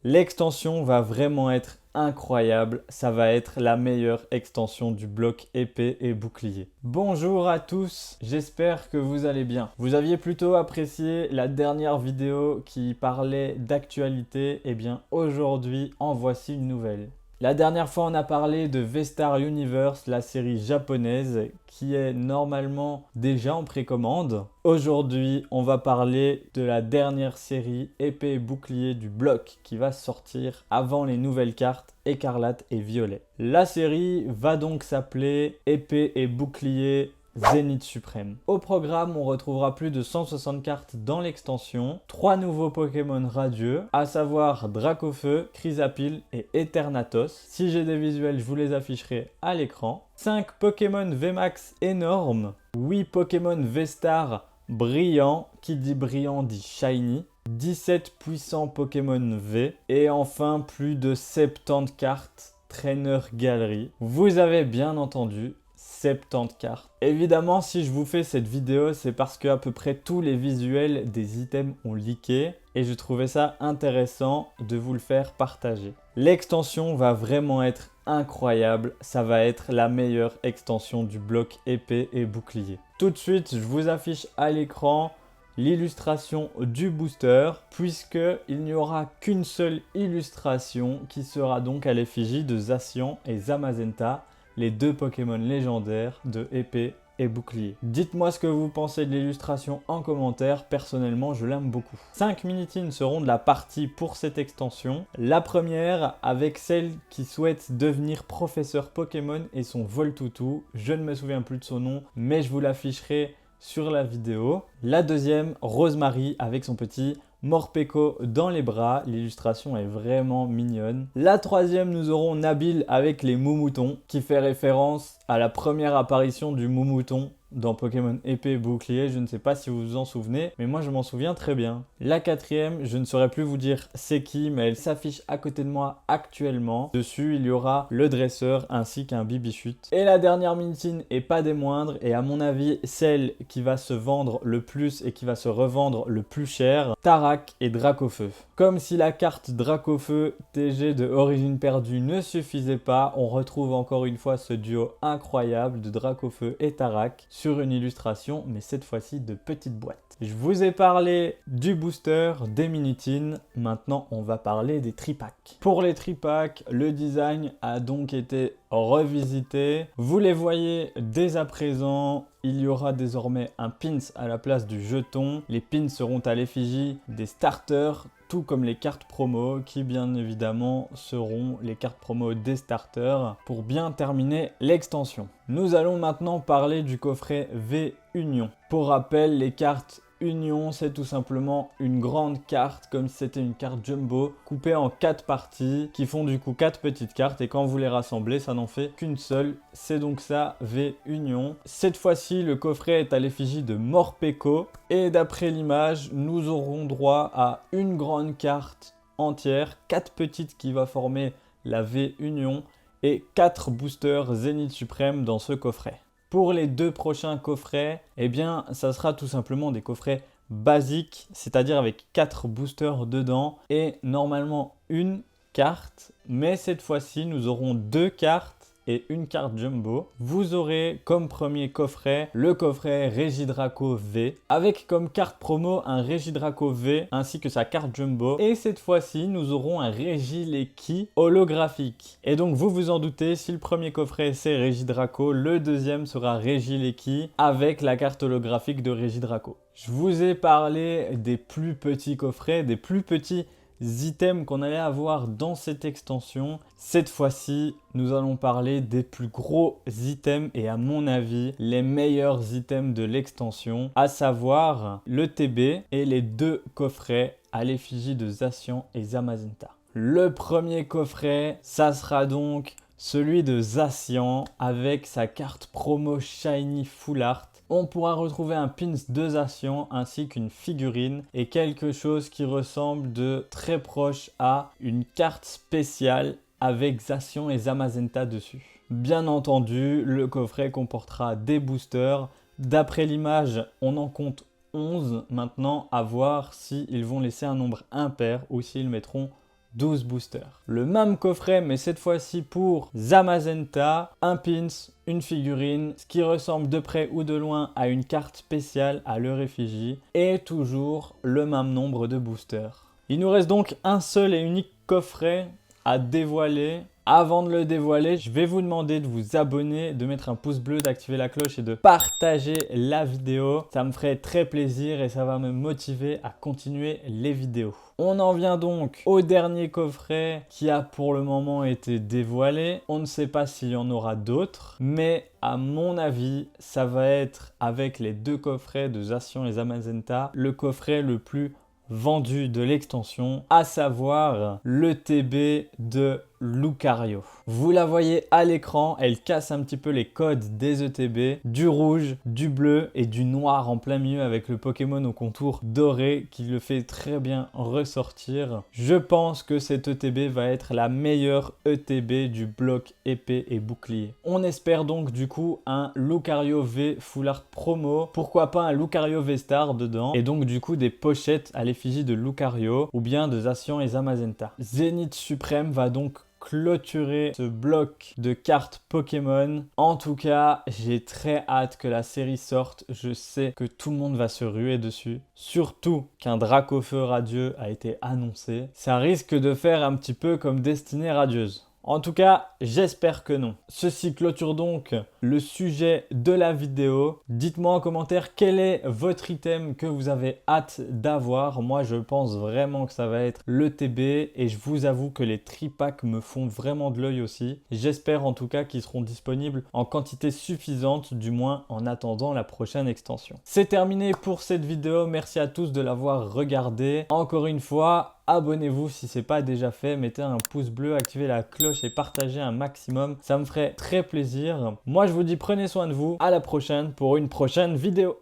L'extension va vraiment être incroyable, ça va être la meilleure extension du bloc épée et bouclier. Bonjour à tous, j'espère que vous allez bien. Vous aviez plutôt apprécié la dernière vidéo qui parlait d'actualité, et bien aujourd'hui en voici une nouvelle. La dernière fois, on a parlé de V-Star Universe, la série japonaise qui est normalement déjà en précommande. Aujourd'hui, on va parler de la dernière série épée et bouclier du bloc qui va sortir avant les nouvelles cartes écarlate et violet. La série va donc s'appeler épée et bouclier Zénith Suprême. Au programme, on retrouvera plus de 160 cartes dans l'extension, 3 nouveaux Pokémon radieux, à savoir Dracofeu, Chrysapile et Eternatos. Si j'ai des visuels, je vous les afficherai à l'écran. 5 Pokémon VMAX énormes, 8 Pokémon V-Star brillants, qui dit brillant dit shiny, 17 puissants Pokémon V, et enfin plus de 70 cartes Trainer Gallery. Vous avez bien entendu, 70 cartes. Évidemment, si je vous fais cette vidéo, c'est parce que à peu près tous les visuels des items ont leaké et je trouvais ça intéressant de vous le faire partager. L'extension va vraiment être incroyable, ça va être la meilleure extension du bloc épée et bouclier. Tout de suite, je vous affiche à l'écran l'illustration du booster, puisqu'il n'y aura qu'une seule illustration qui sera donc à l'effigie de Zacian et Zamazenta, les deux Pokémon légendaires de épée et bouclier. Dites-moi ce que vous pensez de l'illustration en commentaire, personnellement je l'aime beaucoup. 5 minitines seront de la partie pour cette extension. La première avec celle qui souhaite devenir professeur Pokémon et son Voltoutou. Je ne me souviens plus de son nom, mais je vous l'afficherai sur la vidéo. La deuxième, Rosemary avec son petit Morpeko dans les bras, l'illustration est vraiment mignonne. La troisième, nous aurons Nabil avec les Moumoutons, qui fait référence à la première apparition du Moumouton dans Pokémon épée et bouclier. Je ne sais pas si vous vous en souvenez, mais moi je m'en souviens très bien. La quatrième, je ne saurais plus vous dire c'est qui, mais elle s'affiche à côté de moi actuellement. Dessus, il y aura le dresseur ainsi qu'un Bibichute. Et la dernière minitine, et pas des moindres, et à mon avis celle qui va se vendre le plus et qui va se revendre le plus cher, Tarak et Dracofeu. Comme si la carte Dracofeu TG de Origine Perdue ne suffisait pas, on retrouve encore une fois ce duo incroyable de Dracofeu et Tarak sur une illustration, mais cette fois-ci de petite boîte. Je vous ai parlé du booster, des minitines, maintenant on va parler des tripacks. Pour les tripacks, le design a donc été revisité. Vous les voyez dès à présent, il y aura désormais un pins à la place du jeton. Les pins seront à l'effigie des starters, tout comme les cartes promo qui bien évidemment seront les cartes promo des starters pour bien terminer l'extension. Nous allons maintenant parler du coffret V Union. Pour rappel, les cartes Union, c'est tout simplement une grande carte, comme si c'était une carte jumbo, coupée en 4 parties, qui font du coup 4 petites cartes, et quand vous les rassemblez, ça n'en fait qu'une seule. C'est donc ça, V Union. Cette fois-ci, le coffret est à l'effigie de Morpeko, et d'après l'image, nous aurons droit à une grande carte entière, 4 petites qui va former la V Union, et 4 boosters Zénith Suprême dans ce coffret. Pour les 2 prochains coffrets, eh bien, ça sera tout simplement des coffrets basiques, c'est-à-dire avec 4 boosters dedans et normalement une carte. Mais cette fois-ci, nous aurons 2 cartes et une carte jumbo. Vous aurez comme premier coffret le coffret Regidraco V avec comme carte promo un Regidraco V ainsi que sa carte jumbo. Et cette fois-ci, nous aurons un Regieleki holographique. Et donc vous vous en doutez, si le premier coffret c'est Regidraco, le deuxième sera Regieleki avec la carte holographique de Regidraco. Je vous ai parlé des plus petits coffrets, des plus petits items qu'on allait avoir dans cette extension. Cette fois-ci, nous allons parler des plus gros items et à mon avis, les meilleurs items de l'extension, à savoir le TB et les 2 coffrets à l'effigie de Zacian et Zamazenta. Le premier coffret, ça sera donc celui de Zacian avec sa carte promo Shiny Full Art. On pourra retrouver un pins de Zacian ainsi qu'une figurine et quelque chose qui ressemble de très proche à une carte spéciale avec Zacian et Zamazenta dessus. Bien entendu, le coffret comportera des boosters. D'après l'image, on en compte 11. Maintenant, à voir s'ils vont laisser un nombre impair ou s'ils mettront 12 boosters. Le même coffret, mais cette fois-ci pour Zamazenta, un pins, une figurine, ce qui ressemble de près ou de loin à une carte spéciale à leur effigie, et toujours le même nombre de boosters. Il nous reste donc un seul et unique coffret à dévoiler. Avant de le dévoiler, je vais vous demander de vous abonner, de mettre un pouce bleu, d'activer la cloche et de partager la vidéo. Ça me ferait très plaisir et ça va me motiver à continuer les vidéos. On en vient donc au dernier coffret qui a pour le moment été dévoilé. On ne sait pas s'il y en aura d'autres, mais à mon avis, ça va être avec les deux coffrets de Zacian et Zamazenta, le coffret le plus vendu de l'extension, à savoir le TB de Lucario. Vous la voyez à l'écran, elle casse un petit peu les codes des ETB, du rouge, du bleu et du noir en plein milieu avec le Pokémon au contour doré qui le fait très bien ressortir. Je pense que cette ETB va être la meilleure ETB du bloc épée et bouclier. On espère donc du coup un Lucario V Full Art Promo, pourquoi pas un Lucario V-Star dedans, et donc du coup des pochettes à l'effigie de Lucario ou bien de Zacian et Zamazenta. Zénith Suprême va donc clôturer ce bloc de cartes Pokémon. En tout cas, j'ai très hâte que la série sorte. Je sais que tout le monde va se ruer dessus. Surtout qu'un Dracofeu radieux a été annoncé. Ça risque de faire un petit peu comme Destinée radieuse. En tout cas, j'espère que non. Ceci clôture donc le sujet de la vidéo. Dites-moi en commentaire quel est votre item que vous avez hâte d'avoir. Moi, je pense vraiment que ça va être le TB et je vous avoue que les tripacks me font vraiment de l'œil aussi. J'espère en tout cas qu'ils seront disponibles en quantité suffisante, du moins en attendant la prochaine extension. C'est terminé pour cette vidéo. Merci à tous de l'avoir regardé. Encore une fois, abonnez-vous si ce n'est pas déjà fait, mettez un pouce bleu, activez la cloche et partagez un maximum. Ça me ferait très plaisir. Moi, je vous dis prenez soin de vous. À la prochaine pour une prochaine vidéo.